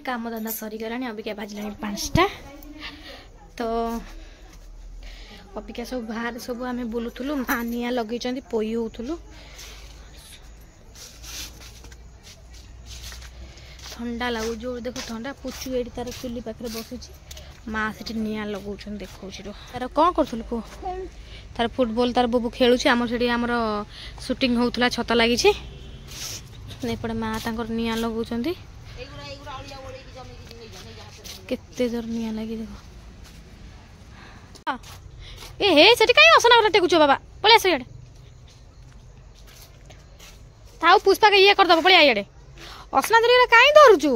काम धंदा सरीगला अबिका बाजला 5टा तो अबिका सब बाहर सब आम बुलूलु निआ लगे पोई होलु ठंडा लगू जो देख ठंडा पुचु ये तार चुली पाखे बसुची माँ से निआ लगौ देखा तार कौन करूँ पु तार फुटबॉल तार बुबू खेलुँ आम से आमर शूटिंग होता छत लगी एपटे माँ तक निआ लगौ केते जोर निआ लगी देख ए हे सेठी कहीं असना वाला टेकुछ बाबा पळे आस इडे ताऊ पुष्पा के ये कर दबो पळे इडे असना धरी कहीं धरुछु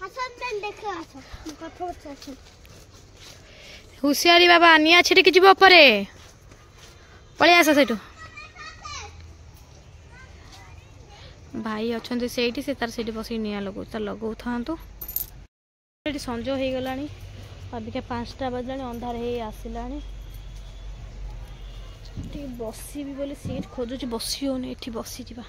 हसन देन देख आछ कठोर हुसियारी बाबा निया छिड़ी के जीवो परे पळे आस सेठो भाई अच्छा से तार से बस निआ लगो तार लगौ था संज हो गला अबिका 5टा बजला अंधार हो आसला बसी बोले सीट खोजुची बसी हो ये बसी जा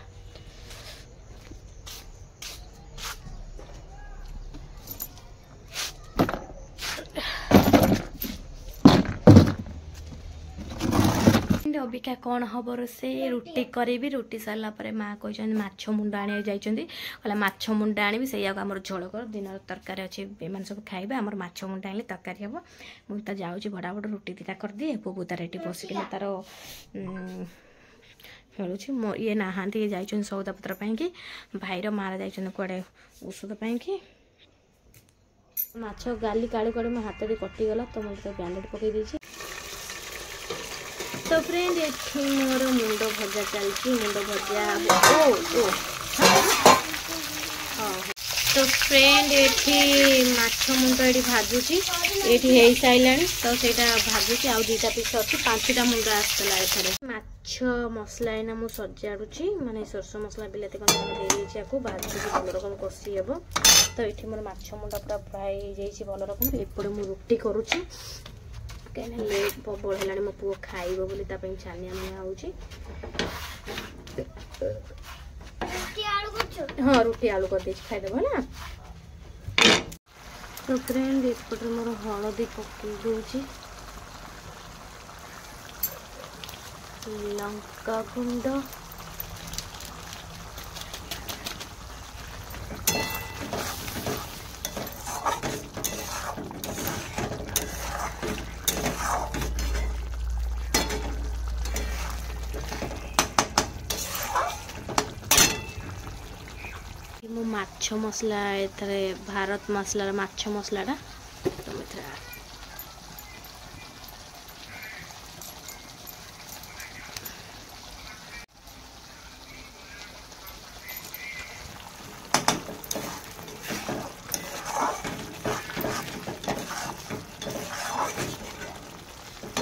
अबिका कौन हम रोसे रुटी करी रुटी सारा पर माँ कह माछ मुंड आने जाइए माछ मुंड आनी से आम झोल कर दिन तरकारी अच्छे मैंने सब खाइबे आम माछ मुंड आने तरकारी हम मुझे जाऊँगी बड़ा बड़ा रुटी दीटा कर दिए बुबू तार ये बसिक तार खेलुची मो ये नहांती जाइए सौदा पत्र कि भाईर माँ जाइए कड़े ଔଷଧ कि माछ गाली काड़ी काड़ी मो हाथ कटिगला तो मुझे बैंडेड पकई देछि तो फ्रेंड ये मोर मुंड भजा चलती मुंड भजा ओ तो फ्रेंड ये माछ मुंड ये भाजुची ये हो सारा तो सहीटा भाजुची आउ 2टा पीस अच्छी 5टा मुंड आसला एथरे माछ मसला एना मु सजाड़ुची माने सरसो मसला बिलाती को भाजी भल रकम कषी हे तो ये मोर माछ मुंड पूरा फ्राए हो भल रकम एपटे मु रुटी करुची कहीं लेट प्रबल है मो पु खाइब बोली छानिया निया हाँ रुटी आलू कर दे खाईदेव ना तो फ्रेंड एपटे मोर हलदी पकई दूची लंका गुंड मो माछ मसला एथरे भारत मसला माछ मसलाटा तो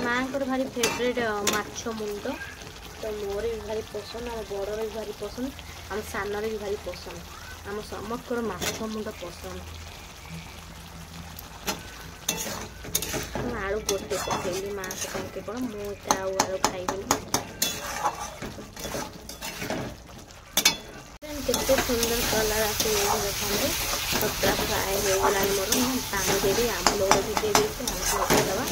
माँ को भारी फेवरेट माछ मुंड तो मोर भी भारी पसंद आम बड़र भी भारी पसंद आम सानर भी भारी पसंद आम समस्त माछ मुंड पसंद आलू गोटे पकईली माँ से केवल मुझे आलू खाइबी केते सुंदर कलर आसे देखते तो पूरा फ्राए हो गला मोर पानी देवी आम लोग भी दे देते आम पकईदवा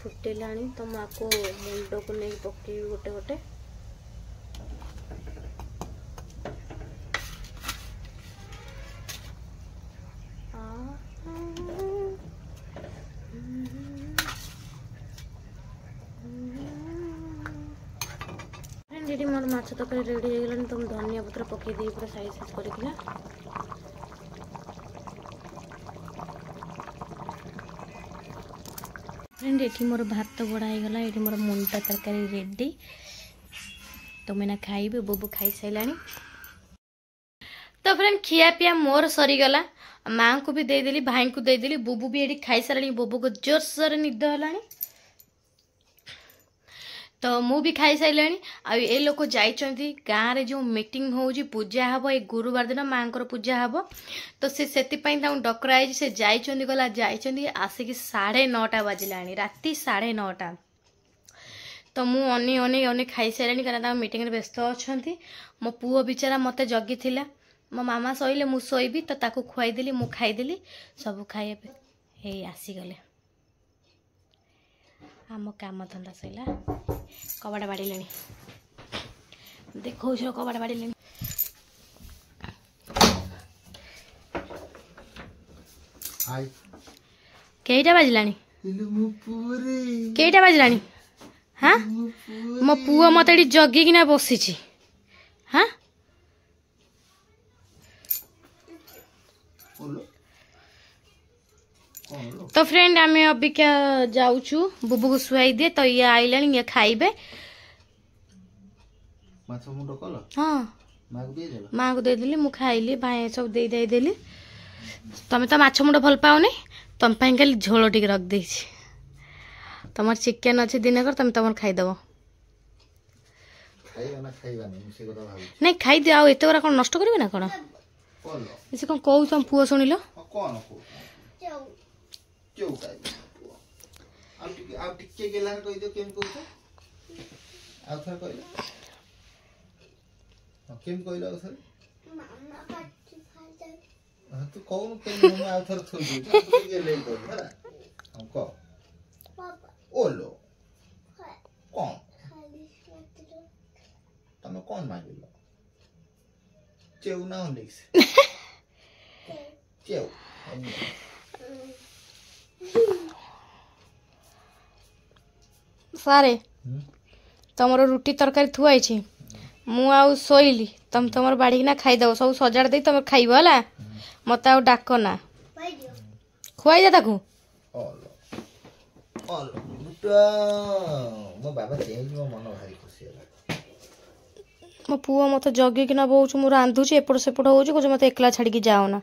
फुटेला तो माँ मुंड को नहीं पकई गोटे गोटे फ्रेंड मोर माछ तरकारी रेडी हो गलानी तो धनिया पत्र पकई दी पूरा साइज साइज करकिना फ्रेंड ये मोर भात बड़ा होगा ये मोर मुंड तरकारी रेडी तो मैंने खाइबे बुबू खाई सारा तो फ्रेंड खिया पिया मोर सरीगला माँ को भी देदेली भाई को देदेली बुबू भी ये खाई सारे बुबू को जोरसोर निद है तो मु भी खाई सारे आ लोक जाइंट गाँव में जो मीटिंग हो पूजा हम ये गुरुवार दिन माँ को पूजा हम तो से डकराई से जाइंट गला जाइंट आसिक 9:30 बाजिला राति 9:30 तो मु अनी अनी अनी खाई सारे कारण मीटिंग व्यस्त अच्छा मो पुओ बिचारा मत जगी थिला मो मामा शोले मु शोबी तो ताकू खुआईदेली मु खाईदेली सब खाइबे हे आसीगले आम काम धंदा सैला कबाड़ बाड़े देखो कबाड़ बाड़े केटा बाजला केटा बाजला हाँ मो पुओ मत जगिकिना बसी हाँ तो फ्रेंड आम अभी क्या जाऊँ बुबू को शुआई दिए तो ये आइला ये खाइबे हाँ माँ को देदेली मु खाइली भाई सब देदेली तुम तो माछ मुंड भल पाओनी तुम खाली झोल टिके रख दे तुम चिकेन अच्छे दिन कर तुम तुम खाईदेव नहीं खाई दियो आउ एत गुरा कौन नष्ट करेंगे ना कौन से कौन कौ तुम पुओ शुणिल तू कौन के आउ थर थोई दे तू के ले दो हला हमको ओलो कौन तमे कौन मांगिलो चेउ ना होलिस चेउ सारे तमरो रुटी तरकारी थुआई छी मु आउ सोइली तुम तुम बाड़ीना खाईदेव सब सजाड़ दे तुम खाइब है मत आउ डाक ना खुआई दे ताकू मो पुओ मत जगिकिना बहुत मु रांधुची एपट सेपट हो मत एकला छाड़ी जाओ ना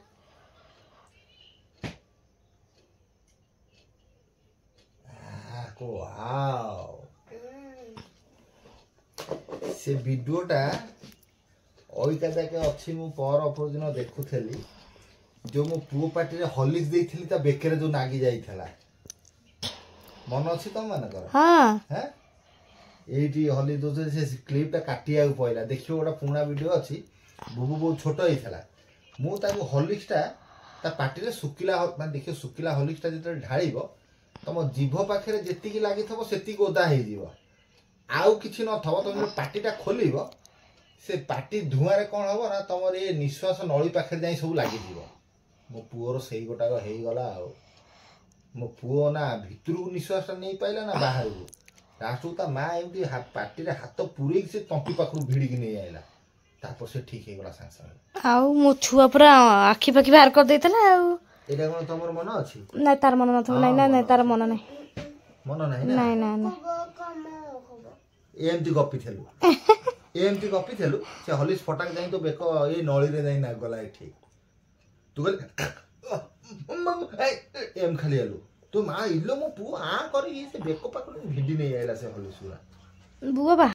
से वीडियोटा ओइता के अछि मु पर अपर दिन देखुथली जो मो पुओ पार्टी रे हॉलिक्स देइथली ता बेकरे जो नागी जाइथला मन अछि त मन कर हां हैं एटी हॉलिक्स दो से क्लिपटा काटिया पइला देखियो ओटा पुना वीडियो अछि बुबू बहुत छोट हिथला मु ताको हॉलिक्सटा ता पार्टी रे सुकिला माने देखियो सुकिला हॉलिक्सटा जते ढाळीबो तम जीभ पाखरे जेतिकी लागिथबो सेति गोदा हे जीवो आउ किछि न थबो तुम पार्टीटा खोलिबो से पार्टी धुआं रे कोन हबो ना तमर ए निश्वास नळी पाखरे जाई सब लागि जीवो मो पुओर सेई गोटा हेई गला आ मो पुओ ना भितरु निश्वास नै पाइला ना बाहर लास्ट ता मा एमती पार्टी रे हाथ पुरै से तंपी पाखरु भिड़ी कि नै आइला तापर से ठीक हे गला सांसा आउ मो छुआ पूरा आखी पाखी बाहर कर देतला आउ एटा कोन तमर मन अछि नै तार मन नथो नै तार मन नै मन नै नै एमती गपी थेलु से हलिस फटाक जाई तो बेको ए नळी रे जाई ना गला एठी तू एम खाली आलु तू मा इल्लो मो पु आ करी से बेको पाकु भिडी नै आइला से हलिस पूरा बुआ बा